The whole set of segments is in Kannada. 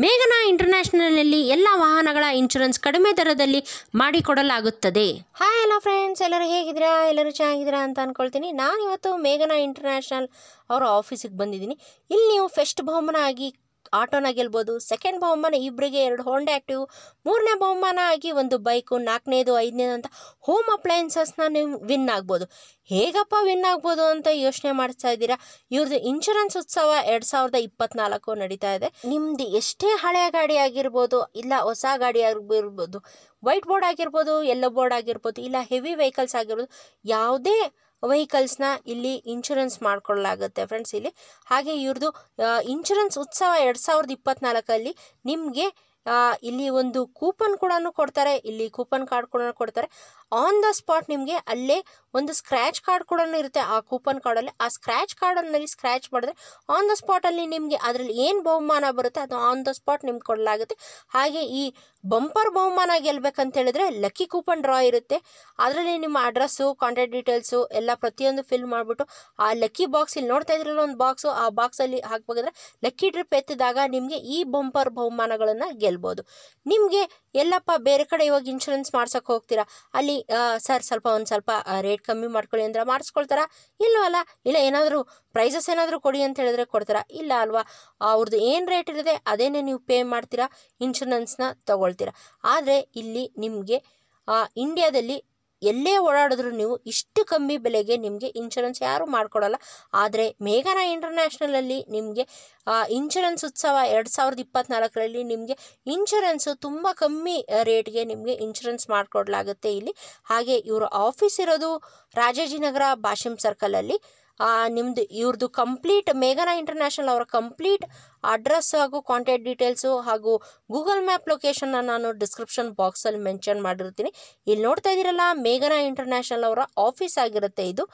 ಮೇಘನಾ ಇಂಟರ್ನ್ಯಾಷನಲ್ನಲ್ಲಿ ಎಲ್ಲ ವಾಹನಗಳ ಇನ್ಶೂರೆನ್ಸ್ ಕಡಿಮೆ ದರದಲ್ಲಿ ಮಾಡಿಕೊಡಲಾಗುತ್ತದೆ. ಹಾಯ್ ಹಲೋ ಫ್ರೆಂಡ್ಸ್, ಎಲ್ಲರೂ ಹೇಗಿದ್ದೀರಾ? ಎಲ್ಲರೂ ಚೆನ್ನಾಗಿದ್ದೀರಾ ಅಂತ ಅಂದ್ಕೊಳ್ತೀನಿ. ನಾನು ಇವತ್ತು ಮೇಘನಾ ಇಂಟರ್ನ್ಯಾಷನಲ್ ಅವರ ಆಫೀಸಿಗೆ ಬಂದಿದ್ದೀನಿ. ಇಲ್ಲಿ ನೀವು ಫಸ್ಟ್ ಬಹುಮಾನ ಆಗಿ ಆಟೋನ ಗೆಲ್ಬೋದು, ಸೆಕೆಂಡ್ ಬಹುಮಾನ ಇಬ್ಬರಿಗೆ 2 ಹೋಂಡಾ ಆ್ಯಕ್ಟಿವ್, ಮೂರನೇ ಬಹುಮಾನ ಆಗಿ ಒಂದು ಬೈಕು, ನಾಲ್ಕನೇದು 5ನೇದು ಅಂತ ಹೋಮ್ ಅಪ್ಲಯನ್ಸಸ್ನ ನೀವು ವಿನ್ ಆಗ್ಬೋದು. ಹೇಗಪ್ಪ ವಿನ್ ಆಗ್ಬೋದು ಅಂತ ಯೋಚನೆ ಮಾಡ್ತಾ ಇದ್ದೀರಾ? ಇವ್ರದ್ದು ಇನ್ಶೂರೆನ್ಸ್ ಉತ್ಸವ 2024 ನಡೀತಾ ಇದೆ. ನಿಮ್ದು ಎಷ್ಟೇ ಹಳೆಯ ಗಾಡಿ ಆಗಿರ್ಬೋದು, ಇಲ್ಲ ಹೊಸ ಗಾಡಿ ಆಗಿರ್ಬೋದು, ವೈಟ್ ಬೋರ್ಡ್ ಆಗಿರ್ಬೋದು, ಯೆಲ್ಲೋ ಬೋರ್ಡ್ ಆಗಿರ್ಬೋದು, ಇಲ್ಲ ಹೆವಿ ವೆಹಿಕಲ್ಸ್ ಆಗಿರ್ಬೋದು, ಯಾವುದೇ ವೆಹಿಕಲ್ಸ್ನ ಇಲ್ಲಿ ಇನ್ಶೂರೆನ್ಸ್ ಮಾಡ್ಕೊಳ್ಳಲಾಗುತ್ತೆ ಫ್ರೆಂಡ್ಸ್ ಇಲ್ಲಿ. ಹಾಗೆ ಇವ್ರದ್ದು ಇನ್ಶೂರೆನ್ಸ್ ಉತ್ಸವ 2024 ನಿಮಗೆ ಇಲ್ಲಿ ಒಂದು ಕೂಪನ್ ಕೂಡ ಕೊಡ್ತಾರೆ. ಇಲ್ಲಿ ಕೂಪನ್ ಕಾರ್ಡ್ ಕೂಡ ಕೊಡ್ತಾರೆ. ಆನ್ ದ ಸ್ಪಾಟ್ ನಿಮಗೆ ಅಲ್ಲೇ ಒಂದು ಸ್ಕ್ರ್ಯಾಚ್ ಕಾರ್ಡ್ ಕೂಡ ಇರುತ್ತೆ. ಆ ಕೂಪನ್ ಕಾರ್ಡಲ್ಲಿ ಆ ಸ್ಕ್ರ್ಯಾಚ್ ಕಾರ್ಡಲ್ಲಿ ಸ್ಕ್ರ್ಯಾಚ್ ಮಾಡಿದ್ರೆ ಆನ್ ದ ಸ್ಪಾಟಲ್ಲಿ ನಿಮಗೆ ಅದರಲ್ಲಿ ಏನು ಬಹುಮಾನ ಬರುತ್ತೆ ಅದು ಆನ್ ದ ಸ್ಪಾಟ್ ನಿಮ್ಗೆ ಕೊಡಲಾಗುತ್ತೆ. ಹಾಗೆ ಈ ಬಂಪರ್ ಬಹುಮಾನ ಗೆಲ್ಬೇಕಂತ ಹೇಳಿದ್ರೆ ಲಕ್ಕಿ ಕೂಪನ್ ಡ್ರಾ ಇರುತ್ತೆ. ಅದರಲ್ಲಿ ನಿಮ್ಮ ಅಡ್ರೆಸ್ಸು, ಕಾಂಟ್ಯಾಕ್ಟ್ ಡೀಟೇಲ್ಸು ಎಲ್ಲ ಪ್ರತಿಯೊಂದು ಫಿಲ್ ಮಾಡಿಬಿಟ್ಟು ಆ ಲಕ್ಕಿ ಬಾಕ್ಸ್, ಇಲ್ಲಿ ನೋಡ್ತಾ ಇದ್ರಲ್ಲ ಒಂದು ಬಾಕ್ಸು, ಆ ಬಾಕ್ಸಲ್ಲಿ ಹಾಕ್ಬೇಕಾದ್ರೆ ಲಕ್ಕಿ ಡ್ರಿಪ್ ಎತ್ತಿದಾಗ ನಿಮಗೆ ಈ ಬಂಪರ್ ಬಹುಮಾನಗಳನ್ನು ಗೆಲ್ಬೋದು. ನಿಮಗೆ ಎಲ್ಲಪ್ಪ ಬೇರೆ ಕಡೆ ಇವಾಗ ಇನ್ಶೂರೆನ್ಸ್ ಮಾಡ್ಸೋಕೆ ಹೋಗ್ತೀರಾ, ಅಲ್ಲಿ ಸರ್ ಒಂದು ಸ್ವಲ್ಪ ರೇಟ್ ಕಮ್ಮಿ ಮಾಡ್ಕೊಳ್ಳಿ ಅಂದ್ರೆ ಮಾಡಿಸ್ಕೊಳ್ತಾರಾ? ಇಲ್ಲವಲ್ಲ. ಇಲ್ಲ ಏನಾದರೂ ಪ್ರೈಸಸ್ ಏನಾದರೂ ಕೊಡಿ ಅಂತ ಹೇಳಿದ್ರೆ ಕೊಡ್ತಾರಾ? ಇಲ್ಲ ಅಲ್ವಾ. ಅವ್ರದ್ದು ಏನು ರೇಟ್ ಇರುತ್ತೆ ಅದೇನೇ ನೀವು ಪೇ ಮಾಡ್ತೀರಾ, ಇನ್ಶೂರೆನ್ಸ್ನ ತೊಗೊಳ್ತೀರಾ. ಆದರೆ ಇಲ್ಲಿ ನಿಮಗೆ ಇಂಡಿಯಾದಲ್ಲಿ ಎಲ್ಲೇ ಓಡಾಡಿದ್ರು ನೀವು ಇಷ್ಟು ಕಮ್ಮಿ ಬೆಲೆಗೆ ನಿಮಗೆ ಇನ್ಶೂರೆನ್ಸ್ ಯಾರೂ ಮಾಡಿಕೊಡಲ್ಲ. ಆದರೆ ಮೇಘನಾ ಇಂಟರ್ನ್ಯಾಷನಲಲ್ಲಿ ನಿಮಗೆ ಇನ್ಶೂರೆನ್ಸ್ ಉತ್ಸವ 2024 ನಿಮಗೆ ಇನ್ಶೂರೆನ್ಸು ತುಂಬ ಕಮ್ಮಿ ರೇಟ್ಗೆ ನಿಮಗೆ ಇನ್ಶೂರೆನ್ಸ್ ಮಾಡಿಕೊಡ್ಲಾಗುತ್ತೆ ಇಲ್ಲಿ. ಹಾಗೆ ಇವರ ಆಫೀಸ್ ಇರೋದು ರಾಜಾಜಿನಗರ ಭಾಷಿಂ ಸರ್ಕಲಲ್ಲಿ. ನಿಮ್ಮದು ಇವ್ರದ್ದು ಕಂಪ್ಲೀಟ್ ಮೇಘನಾ ಇಂಟರ್ನ್ಯಾಷನಲ್ ಅವರ ಕಂಪ್ಲೀಟ್ ಅಡ್ರೆಸ್ ಹಾಗೂ ಕಾಂಟ್ಯಾಕ್ಟ್ ಡೀಟೇಲ್ಸು ಹಾಗೂ ಗೂಗಲ್ ಮ್ಯಾಪ್ ಲೊಕೇಶನ್ನ ನಾನು ಡಿಸ್ಕ್ರಿಪ್ಷನ್ ಬಾಕ್ಸಲ್ಲಿ ಮೆನ್ಷನ್ ಮಾಡಿರ್ತೀನಿ. ಇಲ್ಲಿ ನೋಡ್ತಾ ಇದ್ದೀರಲ್ಲ, ಮೇಘನಾ ಇಂಟರ್ನ್ಯಾಷನಲ್ ಅವರ ಆಫೀಸ್ ಆಗಿರುತ್ತೆ ಇದು.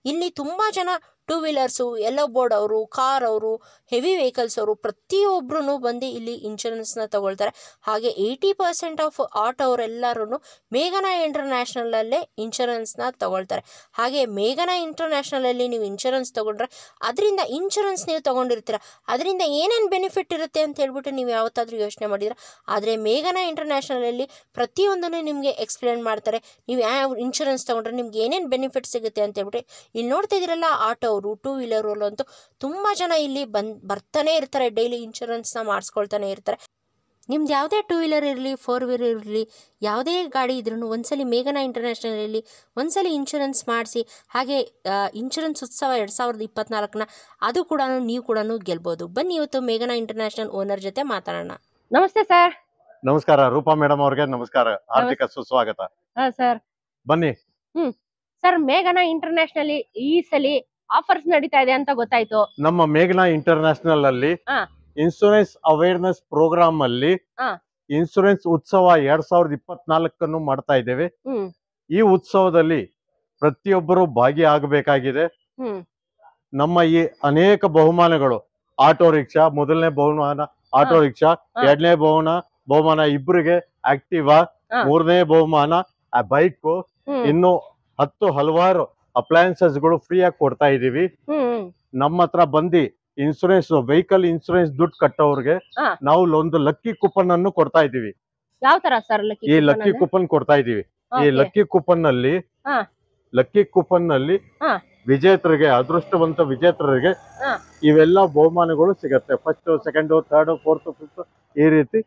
ಇಲ್ಲಿ ತುಂಬ ಜನ ಟೂ ವೀಲರ್ಸು, ಯೆಲ್ಲೋ ಬೋರ್ಡ್ ಅವರು, ಕಾರ್ ಅವರು, ಹೆವಿ ವೆಹಿಕಲ್ಸ್ ಅವರು ಪ್ರತಿಯೊಬ್ಬರೂ ಬಂದು ಇಲ್ಲಿ ಇನ್ಶೂರೆನ್ಸ್ನ ತಗೊಳ್ತಾರೆ. ಹಾಗೆ 80% ಆಫ್ ಆಟೋ ಅವರೆಲ್ಲರೂ ಮೇಘನಾ ಇಂಟರ್ನ್ಯಾಷನಲಲ್ಲೇ ಇನ್ಶೂರೆನ್ಸ್ನ ತಗೊಳ್ತಾರೆ. ಹಾಗೆ ಮೇಘನಾ ಇಂಟರ್ನ್ಯಾಷನಲಲ್ಲಿ ನೀವು ಇನ್ಶೂರೆನ್ಸ್ ತೊಗೊಂಡ್ರೆ ಅದರಿಂದ ಇನ್ಶೂರೆನ್ಸ್ ನೀವು ತೊಗೊಂಡಿರ್ತೀರ, ಅದರಿಂದ ಏನೇನು ಬೆನಿಫಿಟ್ ಇರುತ್ತೆ ಅಂತ ಹೇಳ್ಬಿಟ್ಟು ನೀವು ಯಾವತ್ತಾದರೂ ಯೋಚನೆ ಮಾಡಿದ್ರೆ, ಆದರೆ ಮೇಘನಾ ಇಂಟರ್ನ್ಯಾಷನಲಲ್ಲಿ ಪ್ರತಿಯೊಂದನ್ನು ನಿಮಗೆ ಎಕ್ಸ್ಪ್ಲೇನ್ ಮಾಡ್ತಾರೆ. ನೀವು ಯಾವ ಇನ್ಶೂರೆನ್ಸ್ ತೊಗೊಂಡ್ರೆ ನಿಮ್ಗೆ ಏನೇನು ಬೆನಿಫಿಟ್ ಸಿಗುತ್ತೆ ಅಂತ ಹೇಳ್ಬಿಟ್ಟು. ಇಲ್ಲಿ ನೋಡ್ತಾ ಇದ್ದೀರಲ್ಲ, ಆಟೋ ಅವರು, ಟೂ ವೀಲರ್ ಅವರು ಅಂತೂ ತುಂಬ ಜನ ಇಲ್ಲಿ ಬರ್ತಾನೆ ಇರ್ತಾರೆ, ಡೈಲಿ ಇನ್ಶೂರೆನ್ಸ್ನ ಮಾಡಿಸ್ಕೊಳ್ತಾನೆ ಇರ್ತಾರೆ. ನಿಮ್ದು ಯಾವುದೇ ಟೂ ವೀಲರ್ ಇರಲಿ, 4 ವೀಲರ್ ಇರಲಿ, ಯಾವುದೇ ಗಾಡಿ ಇದ್ರೂ ಒಂದ್ಸಲಿ ಮೇಘನಾ ಇಂಟರ್ನ್ಯಾಷನಲಲ್ಲಿ ಒಂದ್ಸಲಿ ಇನ್ಶೂರೆನ್ಸ್ ಮಾಡಿಸಿ. ಹಾಗೆ ಇನ್ಶೂರೆನ್ಸ್ ಉತ್ಸವ 2024 ಅದು ಕೂಡ ನೀವು ಕೂಡ ಗೆಲ್ಬೋದು. ಬನ್ನಿ ಇವತ್ತು ಮೇಘನಾ ಇಂಟರ್ನ್ಯಾಷನಲ್ ಓನರ್ ಜೊತೆ ಮಾತಾಡೋಣ. ನಮಸ್ತೆ ಸರ್. ನಮಸ್ಕಾರ ರೂಪಾ ಮೇಡಮ್ ಅವ್ರಿಗೆ ನಮಸ್ಕಾರ, ಹಾರ್ದಿಕ ಸುಸ್ವಾಗತ. ಸರ್ ಬನ್ನಿ. ಸರ್, ಮೇಘನಾ ಇಂಟರ್ನ್ಯಾಷನಲ್ ಈ ಸಲಿ ಆಫರ್ಸ್ ನಡೀತಾ ಇದೆ ಅಂತ ಗೊತ್ತಾಯ್ತು. ನಮ್ಮ ಮೇಘನಾ ಇಂಟರ್ನ್ಯಾಷನಲ್ ಅಲ್ಲಿ ಇನ್ಶೂರೆನ್ಸ್ ಅವೇರ್ನೆಸ್ ಪ್ರೋಗ್ರಾಮ್ ಅಲ್ಲಿ ಇನ್ಶೂರೆನ್ಸ್ ಉತ್ಸವ 2024 ಮಾಡ್ತಾ ಇದ್ದೇವೆ. ಈ ಉತ್ಸವದಲ್ಲಿ ಪ್ರತಿಯೊಬ್ಬರು ಭಾಗಿಯಾಗಬೇಕಾಗಿದೆ. ನಮ್ಮ ಈ ಅನೇಕ ಬಹುಮಾನಗಳು, ಆಟೋ ರಿಕ್ಷಾ ಮೊದಲನೇ ಬಹುಮಾನ, ಆಟೋ ರಿಕ್ಷಾ 2ನೇ ಬಹುಮಾನ ಇಬ್ಬರಿಗೆ ಆಕ್ಟಿವಾ, 3ನೇ ಬಹುಮಾನ ಬೈಕು, ಇನ್ನು 10 ಹಲವಾರು ಅಪ್ಲಯನ್ಸಸ್ಗಳು ಫ್ರೀ ಆಗಿ ಕೊಡ್ತಾ ಇದೀವಿ. ನಮ್ಮ ಹತ್ರ ಬಂದು ಇನ್ಶೂರೆನ್ಸ್ ವೆಹಿಕಲ್ ಇನ್ಶೂರೆನ್ಸ್ ದುಡ್ಡು ಕಟ್ಟೋರ್ಗೆ ನಾವು ಒಂದು ಲಕ್ಕಿ ಕೂಪನ್ ಅನ್ನು ಕೊಡ್ತಾ ಇದೀವಿ. ಯಾವ ತರ ಸರ್? ಈ ಲಕ್ಕಿ ಕೂಪನ್ ಕೊಡ್ತಾ ಇದೀವಿ. ಈ ಲಕ್ಕಿ ಕೂಪನ್ ನಲ್ಲಿ ವಿಜೇತರಿಗೆ, ಅದೃಷ್ಟವಂತ ವಿಜೇತರಿಗೆ ಇವೆಲ್ಲ ಬಹುಮಾನಗಳು ಸಿಗತ್ತೆ. First, second, third, fourth, fifth ಈ ರೀತಿ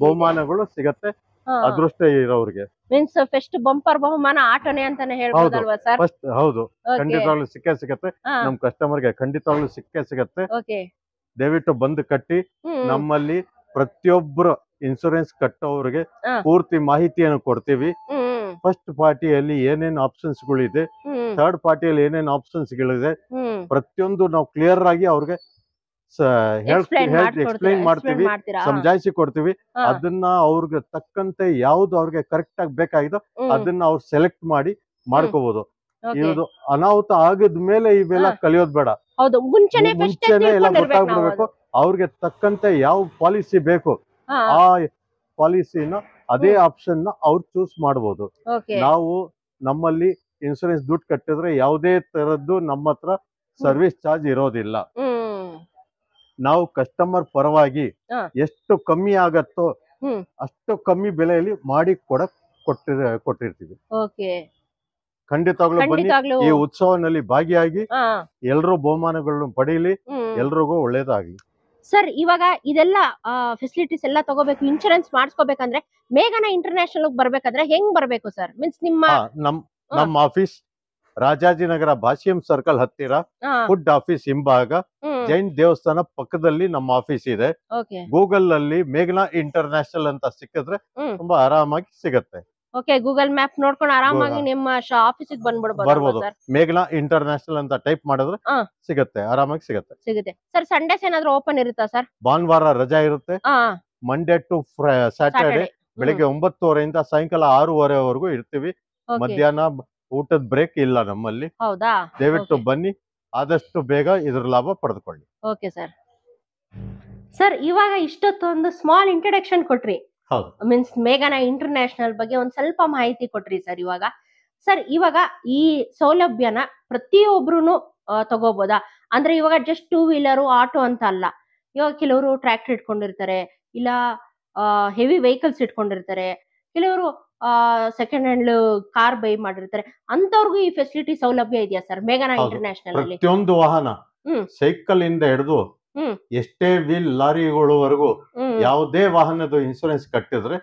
ಬಹುಮಾನಗಳು ಸಿಗತ್ತೆ ಅದೃಷ್ಟ ಇರೋರಿಗೆ. ಮೀನ್ಸ್ ಫಸ್ಟ್ ಬಂಪರ್ ಬಹುಮಾನ ಆಟೋನೇ ಅಂತಾನೆ ಹೇಳ್ಬೋದಲ್ವಾ ಸರ್? ಫಸ್ಟ್ ಹೌದು, ಖಂಡಿತವಾಗ್ಲೂ ಸಿಕ್ಕೇ ಸಿಗತ್ತೆ. ನಮ್ ಕಸ್ಟಮರ್ಗೆ ಖಂಡಿತವಾಗ್ಲೂ ಸಿಕ್ಕೇ ಸಿಗತ್ತೆ. ದಯವಿಟ್ಟು ಬಂದು ಕಟ್ಟಿ. ನಮ್ಮಲ್ಲಿ ಪ್ರತಿಯೊಬ್ಬರು ಇನ್ಶೂರೆನ್ಸ್ ಕಟ್ಟೋರಿಗೆ ಪೂರ್ತಿ ಮಾಹಿತಿಯನ್ನು ಕೊಡ್ತೀವಿ. ಫಸ್ಟ್ ಪಾರ್ಟಿಯಲ್ಲಿ ಏನೇನು ಆಪ್ಷನ್ಸ್ ಗಳಿದೆ, ಥರ್ಡ್ ಪಾರ್ಟಿಯಲ್ಲಿ ಏನೇನು ಆಪ್ಷನ್ಸ್ ಗಳಿದೆ, ಪ್ರತಿಯೊಂದು ನಾವು ಕ್ಲಿಯರ್ ಆಗಿ ಅವ್ರಿಗೆ ಎಕ್ಸ್ಪ್ಲೈನ್ ಮಾಡ್ತೀವಿ, ಸಮಜಾಯಿಸಿ ಕೊಡ್ತೀವಿ. ಅದನ್ನ ಅವ್ರಿಗೆ ತಕ್ಕಂತೆ ಯಾವ್ದು ಅವ್ರಿಗೆ ಕರೆಕ್ಟ್ ಆಗಿ ಬೇಕಾಗಿದೋ ಅದನ್ನ ಅವ್ರು ಸೆಲೆಕ್ಟ್ ಮಾಡಿ ಮಾಡ್ಕೋಬಹುದು. ಇದು ಅನಾಹುತ ಆಗಿದ್ಮೇಲೆ ಇವೆಲ್ಲ ಕಲಿಯೋದ್ ಬೇಡ, ಮುಂಚೆನೆ ಎಲ್ಲ ಗೊತ್ತಾಗ್ಬಿಡ್ಬೇಕು. ಅವ್ರಿಗೆ ತಕ್ಕಂತೆ ಯಾವ ಪಾಲಿಸಿ ಬೇಕು ಆ ಪಾಲಿಸಿನ, ಅದೇ ಆಪ್ಷನ್ ನ ಅವ್ರು ಚೂಸ್ ಮಾಡಬಹುದು. ನಾವು ನಮ್ಮಲ್ಲಿ ಇನ್ಶೂರೆನ್ಸ್ ದುಡ್ಡು ಕಟ್ಟಿದ್ರೆ ಯಾವುದೇ ತರದ್ದು ನಮ್ಮ ಹತ್ರ ಸರ್ವಿಸ್ ಚಾರ್ಜ್ ಇರೋದಿಲ್ಲ. ನಾವು ಕಸ್ಟಮರ್ ಪರವಾಗಿ ಹಾ. ಎಷ್ಟು ಕಮ್ಮಿ ಆಗತ್ತೋ ಹ್ಮ್. ಅಷ್ಟು ಕಮ್ಮಿ ಬೆಲೆಯಲ್ಲಿ ಮಾಡಿ ಕೊಟ್ಟಿರ್ತೀವಿ. ಓಕೆ, ಖಂಡಿತವಾಗ್ಲೂ ಬನ್ನಿ, ಖಂಡಿತವಾಗ್ಲೂ. ಈ ಉತ್ಸವನಲ್ಲಿ ಭಾಗಿಯಾಗಿ ಹಾ. ಎಲ್ರೂ ಬಹುಮಾನಗಳನ್ನು ಪಡೀಲಿ, ಹ್ಮ್. ಎಲ್ರಿಗೂ ಒಳ್ಳೇದಾಗ್ಲಿ. ಸರ್, ಇವಾಗ ಇದೆಲ್ಲ ಫೆಸಿಲಿಟೀಸ್ ಎಲ್ಲ ತಗೋಬೇಕು, ಇನ್ಶೂರೆನ್ಸ್ ಮಾಡಿಸ್ಕೋಬೇಕಂದ್ರೆ ಮೇಘನಾ ಇಂಟರ್ನ್ಯಾಷನಲ್ ಬರ್ಬೇಕಾದ್ರೆ ಹೆಂಗ್ ಬರ್ಬೇಕು ಸರ್? ಮೀನ್ಸ್ ನಿಮ್ಮ ನಮ್ಮ ಆಫೀಸ್ ರಾಜಾಜಿನಗರ ಭಾಷ್ಯಂ ಸರ್ಕಲ್ ಹತ್ತಿರ, ಫುಡ್ ಆಫೀಸ್ ಹಿಂಭಾಗ, ಜೈನ್ ದೇವಸ್ಥಾನ ಪಕ್ಕದಲ್ಲಿ ನಮ್ಮ ಆಫೀಸ್ ಇದೆ. ಗೂಗಲ್ ಅಲ್ಲಿ ಮೇಘನಾ ಇಂಟರ್ನ್ಯಾಷನಲ್ ಅಂತ ಸಿಕ್ಕಿದ್ರೆ ತುಂಬಾ ಆರಾಮಾಗಿ ಸಿಗತ್ತೆ. ಓಕೆ, ಗೂಗಲ್ ಮ್ಯಾಪ್ ನೋಡ್ಕೊಂಡು ಆರಾಮಾಗಿ ನಿಮ್ಮ ಆಫೀಸಿಗೆ ಬರ್ಬೋದು. ಮೇಘನಾ ಇಂಟರ್ನ್ಯಾಷನಲ್ ಅಂತ ಟೈಪ್ ಮಾಡಿದ್ರೆ ಸಿಗತ್ತೆ, ಆರಾಮಾಗಿ ಸಿಗತ್ತೆ. ಸರ್, ಸಂಡೇಸ್ ಏನಾದ್ರು ಓಪನ್ ಇರುತ್ತಾ ಸರ್? ಭಾನುವಾರ ರಜಾ ಇರುತ್ತೆ. ಮಂಡೇ ಟು ಸ್ಯಾಟರ್ಡೆ ಬೆಳಿಗ್ಗೆ 9:30 ಸಾಯಂಕಾಲ 6:30 ಇರ್ತೀವಿ. ಮಧ್ಯಾಹ್ನ ಊಟದ ಬ್ರೇಕ್ ಇಲ್ಲ ನಮ್ಮಲ್ಲಿ. ಹೌದಾ? ದಯವಿಟ್ಟು ಬನ್ನಿ, ಆದಷ್ಟು ಬೇಗ ಇದ್ರ ಲಾಭ ಪಡೆದುಕೊಳ್ಳಿ. Okay sir. ಸರ್, ಇವಾಗ ಇಷ್ಟೊತ್ತು ಒಂದು ಸ್ಮಾಲ್ ಇಂಟ್ರಡಕ್ಷನ್ ಕೊಟ್ರಿ. ಹೌದು. ಮೀನ್ಸ್ ಮೇಘನಾ ಇಂಟರ್ನ್ಯಾಷನಲ್ ಬಗ್ಗೆ ಒಂದ್ ಸ್ವಲ್ಪ ಮಾಹಿತಿ ಕೊಟ್ರಿ ಸರ್. ಇವಾಗ ಈ ಸೌಲಭ್ಯನ ಪ್ರತಿಯೊಬ್ರು ತಗೋಬೋದಾ? ಅಂದ್ರೆ ಇವಾಗ ಜಸ್ಟ್ 2 ವೀಲರ್ ಆಟೋ ಅಂತ ಅಲ್ಲ. ಇವಾಗ ಕೆಲವರು ಟ್ರ್ಯಾಕ್ಟರ್ ಇಟ್ಕೊಂಡಿರ್ತಾರೆ, ಇಲ್ಲ ಹೆವಿ ವೆಹಿಕಲ್ಸ್ ಇಟ್ಕೊಂಡಿರ್ತಾರೆ, ಕೆಲವರು ಸೆಕೆಂಡ್ ಹ್ಯಾಂಡ್ ಕಾರ್ ಬೈ ಮಾಡಿರ್ತಾರೆ. ಅಂತವ್ರಿಗೂ ಈ ಫೆಸಿಲಿಟಿ ಸೌಲಭ್ಯ ಇದೆಯಾ ಸರ್ ಮೇಘನಾ ಇಂಟರ್ನ್ಯಾಷನಲ್ ಅಲ್ಲಿ? ಪ್ರತಿಯೊಂದು ವಾಹನ, ಸೈಕಲ್ ಇಂದ ಹಿಡಿದು ಎಷ್ಟೇ ವೀಲ್ ಲಾರಿಗಳವರೆಗೂ ಯಾವುದೇ ವಾಹನದ ಇನ್ಸೂರೆನ್ಸ್ ಕಟ್ಟಿದ್ರೆ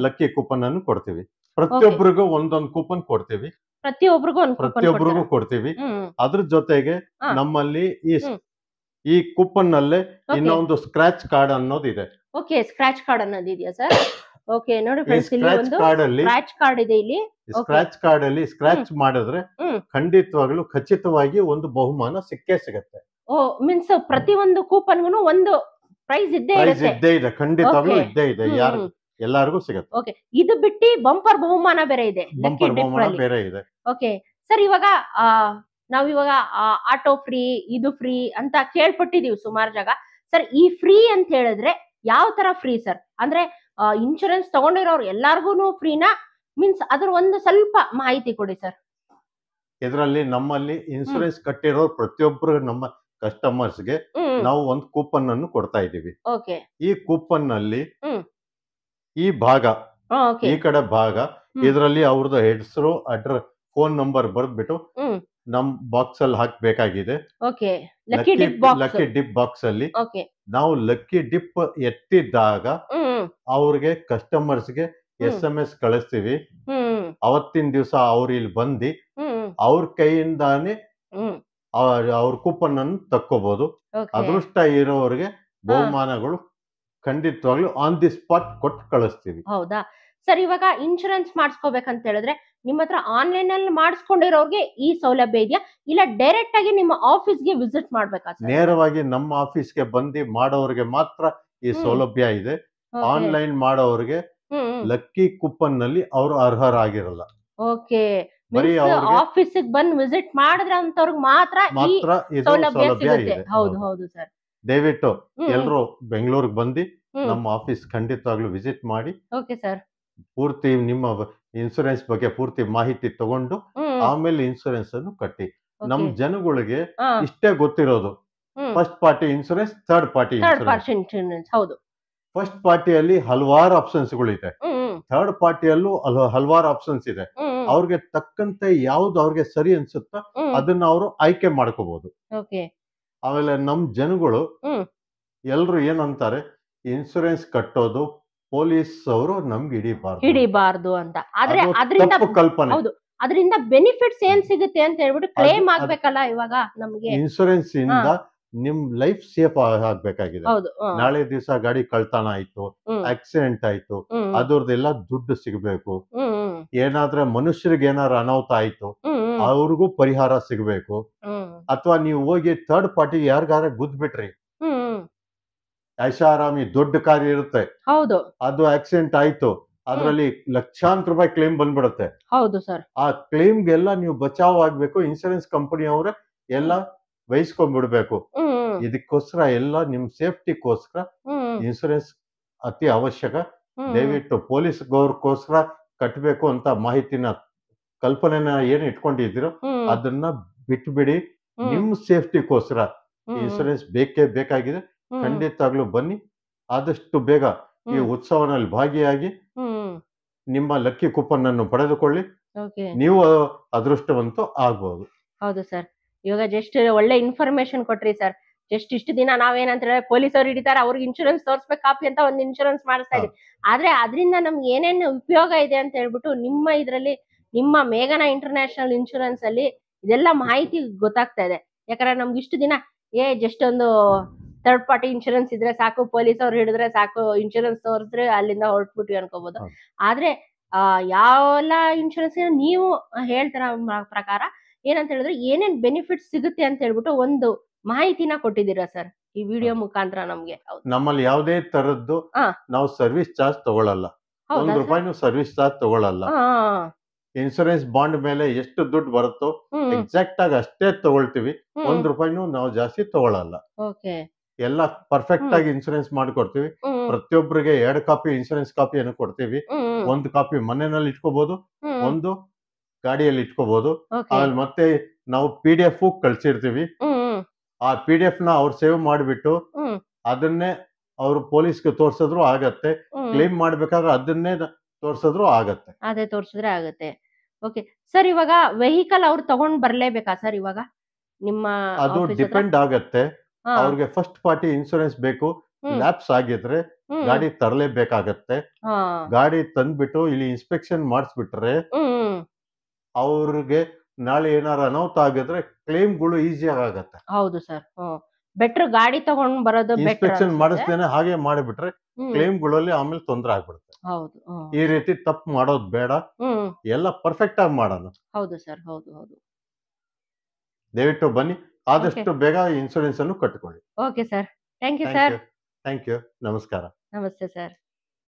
ಲಕ್ಕಿ ಕೂಪನ್ ಅನ್ನು ಕೊಡ್ತೀವಿ. ಪ್ರತಿಯೊಬ್ಬರಿಗೂ ಒಂದೊಂದು ಕೂಪನ್ ಕೊಡ್ತೀವಿ. ಪ್ರತಿಯೊಬ್ಬರಿಗೂ ಕೊಡ್ತೀವಿ. ಅದ್ರ ಜೊತೆಗೆ ನಮ್ಮಲ್ಲಿ ಈ ಕೂಪನ್ ನಲ್ಲೇ ಇನ್ನೊಂದು ಸ್ಕ್ರಾಚ್ ಕಾರ್ಡ್ ಅನ್ನೋದು ಇದೆ. ಓಕೆ, ಸ್ಕ್ರಾಚ್ ಕಾರ್ಡ್ ಅನ್ನೋದು ಇದೆಯಾ ಸರ್? ಓಕೆ, ನೋಡಿ ಫ್ರೆಂಡ್ಸ್, ಇಲ್ಲಿ ಒಂದು ಸ್ಕ್ರಾಚ್ ಕಾರ್ಡ್ ಇದೆ. ಇಲ್ಲಿ ಸ್ಕ್ರಾಚ್ ಕಾರ್ಡ್ ಅಲ್ಲಿ ಸ್ಕ್ರಾಚ್ ಮಾಡಿದ್ರೆ ಖಂಡಿತವಾಗ್ಲೂ ಖಚಿತವಾಗಿ ಒಂದು ಬಹುಮಾನ ಸಿಗತ್ತೆ. ಓ, ಮೀನ್ಸ್ ಪ್ರತಿ ಒಂದು ಕೂಪನ್ಗೂ ಒಂದು ಪ್ರೈಸ್ ಇದ್ದೇ ಇದೆ. ಖಂಡಿತವಾಗ್ಲೂ ಇದ್ದೇ ಇದೆ. ಎಲ್ಲರಿಗೂ ಸಿಗುತ್ತೆ. ಓಕೆ, ಇದು ಬಿಟ್ಟು ಬಂಪರ್ ಬಹುಮಾನ ಬೇರೆ ಇದೆ. ಓಕೆ ಸರ್, ಇವಾಗ ನಾವಿವಾಗ ಆಟೋ ಫ್ರೀ, ಇದು ಫ್ರೀ ಅಂತ ಕೇಳ್ಪಟ್ಟಿದೀವಿ ಸುಮಾರು ಜಾಗ. ಸರ್, ಈ ಫ್ರೀ ಅಂತ ಹೇಳಿದ್ರೆ ಯಾವ ತರ ಫ್ರೀ ಸರ್? ಅಂದ್ರೆ ಇನ್ಶೂರೆನ್ಸ್ ತಗೊಂಡಿರೋರು ಎಲ್ಲಾರ್ಗು ಫ್ರೀನಾ? ಮೀನ್ಸ್ ಅದ್ರ ಒಂದು ಸ್ವಲ್ಪ ಮಾಹಿತಿ ಕೊಡಿ ಸರ್. ಇದರಲ್ಲಿ ನಮ್ಮಲ್ಲಿ ಇನ್ಶೂರೆನ್ಸ್ ಕಟ್ಟಿರೋ ಪ್ರತಿಯೊಬ್ಬರು ನಮ್ಮ ಕಸ್ಟಮರ್ಸ್ಗೆ ನಾವು ಒಂದು ಕೂಪನ್ ಅನ್ನು ಕೊಡ್ತಾ ಇದ್ದೀವಿ. ಈ ಕೂಪನ್ ನಲ್ಲಿ ಈ ಭಾಗ, ಈ ಕಡೆ ಭಾಗ, ಇದರಲ್ಲಿ ಅವ್ರದ್ದು ಹೆಸರು, ಅಡ್ರೆಸ್, ಫೋನ್ ನಂಬರ್ ಬರ್ದ್ಬಿಟ್ಟು ನಮ್ ಬಾಕ್ಸ್ ಅಲ್ಲಿ ಹಾಕ್ಬೇಕಾಗಿದೆ. ಲಕ್ಕಿ ಡಿಪ್ ಬಾಕ್ಸ್ ಅಲ್ಲಿ ನಾವು ಲಕ್ಕಿ ಡಿಪ್ ಎತ್ತಿದ್ದಾಗ ಅವ್ರಿಗೆ ಕಸ್ಟಮರ್ಸ್ಗೆ SMS ಕಳಿಸ್ತೀವಿ. ಅವತ್ತಿನ ದಿವಸ ಅವ್ರು ಇಲ್ಲಿ ಬಂದು ಅವ್ರ ಕೈಯಿಂದಾನೇ ಅವ್ರ ಕೂಪನ್ ಅನ್ನು ತಕ್ಕೋಬಹುದು. ಅದೃಷ್ಟ ಇರೋರಿಗೆ ಬಹುಮಾನಗಳು ಖಂಡಿತವಾಗ್ಲೂ ಆನ್ ದಿ ಸ್ಪಾಟ್ ಕೊಟ್ಟು ಕಳಿಸ್ತೀವಿ. ಹೌದಾ ಸರ್? ಇವಾಗ ಇನ್ಶೂರೆನ್ಸ್ ಮಾಡಿಸ್ಕೋಬೇಕಂತ ಹೇಳಿದ್ರೆ ನಿಮ್ಮ ಹತ್ರ ಆನ್ಲೈನ್ ಅಲ್ಲಿ ಮಾಡಿಸ್ಕೊಂಡಿರೋರ್ಗೆ ಈ ಸೌಲಭ್ಯ ಇದೆಯಾ, ಇಲ್ಲ ಡೈರೆಕ್ಟ್ ಆಗಿ ನಿಮ್ಮ ಆಫೀಸ್ಗೆ ವಿಸಿಟ್ ಮಾಡ್ಬೇಕಾ? ನೇರವಾಗಿ ನಮ್ಮ ಆಫೀಸ್ಗೆ ಬಂದು ಮಾಡೋರಿಗೆ ಮಾತ್ರ ಈ ಸೌಲಭ್ಯ ಇದೆ. ಆನ್ಲೈನ್ ಮಾಡೋರಿಗೆ ಲಕ್ಕಿ ಕೂಪನ್ ನಲ್ಲಿ ಅವರು ಅರ್ಹರಾಗಿರಲ್ಲ. ಓಕೆ, ಆಫೀಸಿಗೆ ಬಂದು ವಿಸಿಟ್ ಮಾಡಿದ್ರೆ ಅಂತವ್ರಿಗೆ ಮಾತ್ರ ಈ ಸೌಲಭ್ಯ ಸಿಗುತ್ತೆ. ಹೌದು ಹೌದು ಸರ್. ದಯವಿಟ್ಟು ಎಲ್ಲರೂ ಬೆಂಗಳೂರಿಗೆ ಬಂದು ನಮ್ಮ ಆಫೀಸ್ ಖಂಡಿತವಾಗ್ಲೂ ವಿಸಿಟ್ ಮಾಡಿ. Okay sir. ಪೂರ್ತಿ ನಿಮ್ಮ ಇನ್ಸೂರೆನ್ಸ್ ಬಗ್ಗೆ ಪೂರ್ತಿ ಮಾಹಿತಿ ತಗೊಂಡು ಆಮೇಲೆ ಇನ್ಸೂರೆನ್ಸ್ ಅನ್ನು ಕಟ್ಟಿ. ನಮ್ ಜನಗಳಿಗೆ ಇಷ್ಟೇ ಗೊತ್ತಿರೋದು, first party insurance, third party insurance. ಹೌದು, ಫಸ್ಟ್ ಪಾರ್ಟಿಯಲ್ಲಿ ಹಲವಾರು ಆಪ್ಷನ್ಸ್ ಗಳಿದೆ, ಥರ್ಡ್ ಪಾರ್ಟಿಯಲ್ಲೂ ಹಲವಾರು ಆಪ್ಷನ್ಸ್ ಇದೆ. ಅವ್ರಿಗೆ ತಕ್ಕಂತೆ ಯಾವ್ದು ಅವ್ರಿಗೆ ಸರಿ ಅನ್ಸುತ್ತೋ ಅದನ್ನ ಅವರು ಆಯ್ಕೆ ಮಾಡ್ಕೋಬಹುದು. ಆಮೇಲೆ ನಮ್ ಜನಗಳು ಎಲ್ರು ಏನಂತಾರೆ, ಇನ್ಸೂರೆನ್ಸ್ ಕಟ್ಟೋದು ಪೊಲೀಸ್ ಅವರು ನಮ್ಗೆ ಹಿಡಿಬಾರ್ದು ಅಂತ. ಆದ್ರೆ ಅದರಿಂದ ಕಲ್ಪನೆ, ಅದರಿಂದ ಬೆನಿಫಿಟ್ಸ್ ಏನ್ ಸಿಗುತ್ತೆ ಅಂತ ಹೇಳ್ಬಿಟ್ಟು ಕ್ಲೇಮ್ ಆಗ್ಬೇಕಲ್ಲ. ಇವಾಗ ನಮ್ಗೆ ಇನ್ಸೂರೆನ್ಸ್ ಇಂದ ನಿಮ್ ಲೈಫ್ ಸೇಫ್ ಆಗ್ಬೇಕಾಗಿದೆ. ನಾಳೆ ದಿವಸ ಗಾಡಿ ಕಳ್ತನ ಆಯ್ತು, ಆಕ್ಸಿಡೆಂಟ್ ಆಯ್ತು, ಅದ್ರದ್ದೆಲ್ಲ ದುಡ್ಡು ಸಿಗಬೇಕು. ಏನಾದ್ರೆ ಮನುಷ್ಯರಿಗೆ ಏನಾದ್ರು ಅನಾಹುತ ಆಯ್ತು ಅವ್ರಿಗೂ ಪರಿಹಾರ ಸಿಗಬೇಕು. ಅಥವಾ ನೀವು ಹೋಗಿ ಥರ್ಡ್ ಪಾರ್ಟಿ ಯಾರಿಗಾರ ಗುದ್ಬಿಟ್ರಿ, ಐಷಾರಾಮಿ ದೊಡ್ಡ ಕಾರ್ ಇರುತ್ತೆ, ಹೌದು, ಅದು ಆಕ್ಸಿಡೆಂಟ್ ಆಯ್ತು, ಅದ್ರಲ್ಲಿ ಲಕ್ಷಾಂತರ ರೂಪಾಯಿ ಕ್ಲೇಮ್ ಬಂದ್ಬಿಡುತ್ತೆ. ಹೌದು ಸರ್. ಆ ಕ್ಲೇಮ್ಗೆಲ್ಲ ನೀವು ಬಚಾವ್ ಆಗ್ಬೇಕು. ಇನ್ಸೂರೆನ್ಸ್ ಕಂಪನಿ ಅವರೇ ಎಲ್ಲ ವಹಿಸ್ಕೊಂಡ್ಬಿಡ್ಬೇಕು. ಇದಕ್ಕೋಸ್ಕರ ಎಲ್ಲ ನಿಮ್ ಸೇಫ್ಟಿಗೋಸ್ಕರ ಇನ್ಸೂರೆನ್ಸ್ ಅತಿ ಅವಶ್ಯಕ. ದಯವಿಟ್ಟು ಪೊಲೀಸ್ ಗೌರ್ಗೋಸ್ಕರ ಕಟ್ಟಬೇಕು ಅಂತ ಮಾಹಿತಿನ ಕಲ್ಪನೆನ ಏನ್ ಇಟ್ಕೊಂಡಿದ್ದೀರೋ ಅದನ್ನ ಬಿಟ್ಬಿಡಿ. ನಿಮ್ ಸೇಫ್ಟಿಗೋಸ್ಕರ ಇನ್ಸೂರೆನ್ಸ್ ಬೇಕೇ ಬೇಕಾಗಿದೆ. ಖಂಡಿತವಾಗ್ಲೂ ಬನ್ನಿ. ಆದಷ್ಟು ಬೇಗ ಈ ಉತ್ಸವನಲ್ಲಿ ಭಾಗಿಯಾಗಿ ನಿಮ್ಮ ಲಕ್ಕಿ ಕೂಪನ್ ಅನ್ನು ಪಡೆದುಕೊಳ್ಳಿ. ನೀವು ಅದೃಷ್ಟವಂತ ಆಗ್ಬಹುದು. ಹೌದು ಸರ್. ಇವಾಗ ಜಸ್ಟ್ ಒಳ್ಳೆ ಇನ್ಫಾರ್ಮೇಶನ್ ಕೊಟ್ರಿ ಸರ್. ಜಸ್ಟ್ ಇಷ್ಟು ದಿನ ನಾವೇನಂತ ಹೇಳಿದ್ರೆ ಪೊಲೀಸರು ಹಿಡಿತಾರೆ, ಅವ್ರಿಗೆ ಇನ್ಶೂರೆನ್ಸ್ ತೋರಿಸ್ಬೇಕು ಕಾಪಿ ಅಂತ ಒಂದು ಇನ್ಶೂರೆನ್ಸ್ ಮಾಡಿಸ್ತಾ ಇದ್ವಿ. ಆದ್ರೆ ಅದರಿಂದ ನಮ್ಗೆ ಏನೇನು ಉಪಯೋಗ ಇದೆ ಅಂತ ಹೇಳ್ಬಿಟ್ಟು ನಿಮ್ಮ ಇದ್ರಲ್ಲಿ, ನಿಮ್ಮ ಮೇಘನಾ ಇಂಟರ್ನ್ಯಾಷನಲ್ ಇನ್ಶೂರೆನ್ಸ್ ಅಲ್ಲಿ ಇದೆಲ್ಲ ಮಾಹಿತಿ ಗೊತ್ತಾಗ್ತಾ ಇದೆ. ಯಾಕಂದ್ರೆ ನಮ್ಗೆ ಇಷ್ಟು ದಿನ ಜಸ್ಟ್ ಒಂದು ಥರ್ಡ್ ಪಾರ್ಟಿ ಇನ್ಶೂರೆನ್ಸ್ ಇದ್ರೆ ಸಾಕು, ಪೊಲೀಸ್ ಅವ್ರು ಹಿಡಿದ್ರೆ ಸಾಕು, ಇನ್ಶೂರೆನ್ಸ್ ತೋರಿಸಿದ್ರೆ ಅಲ್ಲಿಂದ ಹೊರಟ್ಬಿಟ್ವಿ ಅನ್ಕೋಬಹುದು. ಆದ್ರೆ ಯಾವೆಲ್ಲ ಇನ್ಶೂರೆನ್ಸ್ ನೀವು ಹೇಳ್ತಾರ ಪ್ರಕಾರ ಏನಂತ ಹೇಳಿದ್ರೆ ಏನೇನ್ ಬೆನಿಫಿಟ್ಸ್ ಸಿಗುತ್ತೆ ಅಂತ ಹೇಳ್ಬಿಟ್ಟು ಒಂದು ಮಾಹಿತಿನ ಕೊಟ್ಟಿದ್ದೀರಾ ಸರ್ ಈ ವಿಡಿಯೋ ಮುಖಾಂತರ ನಮ್ಗೆ. ನಮ್ಮಲ್ಲಿ ಯಾವುದೇ ತರದ್ದು ನಾವು ಸರ್ವಿಸ್ ಚಾರ್ಜ್ ತಗೊಳ್ಳಲ್ಲ. ₹1 ಸರ್ವಿಸ್ ಚಾರ್ಜ್ ತಗೊಳ್ಳಲ್ಲ. ಇನ್ಶೂರೆನ್ಸ್ ಬಾಂಡ್ ಮೇಲೆ ಎಷ್ಟು ದುಡ್ಡು ಬರುತ್ತೋ ಎಕ್ಸಾಕ್ಟ್ ಆಗಿ ಅಷ್ಟೇ ತಗೊಳ್ತೀವಿ. ₹1 ನಾವು ಜಾಸ್ತಿ ತಗೊಳ್ಳಲ್ಲ. ಎಲ್ಲ ಪರ್ಫೆಕ್ಟ್ ಆಗಿ ಇನ್ಶೂರೆನ್ಸ್ ಮಾಡ್ಕೊಡ್ತೀವಿ. ಪ್ರತಿಯೊಬ್ಬರಿಗೆ 2 ಕಾಪಿ ಇನ್ಶೂರೆನ್ಸ್ ಕಾಪಿಯನ್ನು ಕೊಡ್ತೀವಿ. 1 ಕಾಪಿ ಮನೆಯಲ್ಲಿ ಇಟ್ಕೋಬಹುದು, ಒಂದು ಗಾಡಿಯಲ್ಲಿ ಇಟ್ಕೋಬಹುದು. ಆಮೇಲೆ ಮತ್ತೆ ನಾವು PDF ಕಳ್ಸಿರ್ತೀವಿ. ಆ PDF ನ ಅವ್ರು ಸೇವ್ ಮಾಡಿಬಿಟ್ಟು ಅದನ್ನೇ ಅವ್ರು ಪೊಲೀಸ್ಗೆ ತೋರ್ಸಿದ್ರು ಆಗತ್ತೆ. ಕ್ಲೇಮ್ ಮಾಡ್ಬೇಕಾದ್ರೆ ಅದನ್ನೇ ತೋರ್ಸಿದ್ರು ಆಗತ್ತೆ. ಅದೇ ತೋರ್ಸಿದ್ರೆ ಆಗತ್ತೆ. ಓಕೆ ಸರ್, ಇವಾಗ ವೆಹಿಕಲ್ ಅವ್ರು ತಗೊಂಡ್ ಬರ್ಲೇಬೇಕಾ ಸರ್? ಇವಾಗ ನಿಮ್ಮ ಅದು ಡಿಪೆಂಡ್ ಆಗತ್ತೆ. ಅವ್ರಿಗೆ ಫಸ್ಟ್ ಪಾರ್ಟಿ ಇನ್ಶೂರೆನ್ಸ್ ಬೇಕು. ಲ್ಯಾಪ್ಸ್ ಆಗಿದ್ರೆ ಗಾಡಿ ತರಲೇಬೇಕಾಗತ್ತೆ. ಗಾಡಿ ತಂದ್ಬಿಟ್ಟು ಇಲ್ಲಿ ಇನ್ಸ್ಪೆಕ್ಷನ್ ಮಾಡಿಸ್ಬಿಟ್ರೆ ಅವ್ರಿಗೆ ನಾಳೆ ಏನಾರ ಅನಾಹುತ ಆಗಿದ್ರೆ ಕ್ಲೇಮ್ಗಳು ಈಸಿ ಆಗತ್ತೆ. ಹೌದು ಸರ್. ಬೆಟರ್ ಗಾಡಿ ತಗೊಂಡ್ ಬರೋದು ಬೆಟರ್. ಇನ್ಸ್ಪೆಕ್ಷನ್ ಮಾಡಿಸ್ದೇನೆ ಹಾಗೆ ಮಾಡಿಬಿಟ್ರೆ ಕ್ಲೇಮ್ಗಳಲ್ಲಿ ಆಮೇಲೆ ತೊಂದರೆ ಆಗ್ಬಿಡುತ್ತೆ. ಹೌದು. ಈ ರೀತಿ ತಪ್ಪು ಮಾಡೋದು ಬೇಡ. ಎಲ್ಲ ಪರ್ಫೆಕ್ಟ್ ಆಗಿ ಮಾಡೋಣ. ಹೌದು ಸರ್. ಹೌದು. ದಯವಿಟ್ಟು ಬನ್ನಿ. ಆದಷ್ಟು ಬೇಗ ಇನ್ಶೂರೆನ್ಸ್ ಅನ್ನು ಕಟ್ಟಿಕೊಳ್ಳಿ. Okay sir. Thank you sir. Thank you. ನಮಸ್ಕಾರ. ನಮಸ್ತೆ ಸರ್.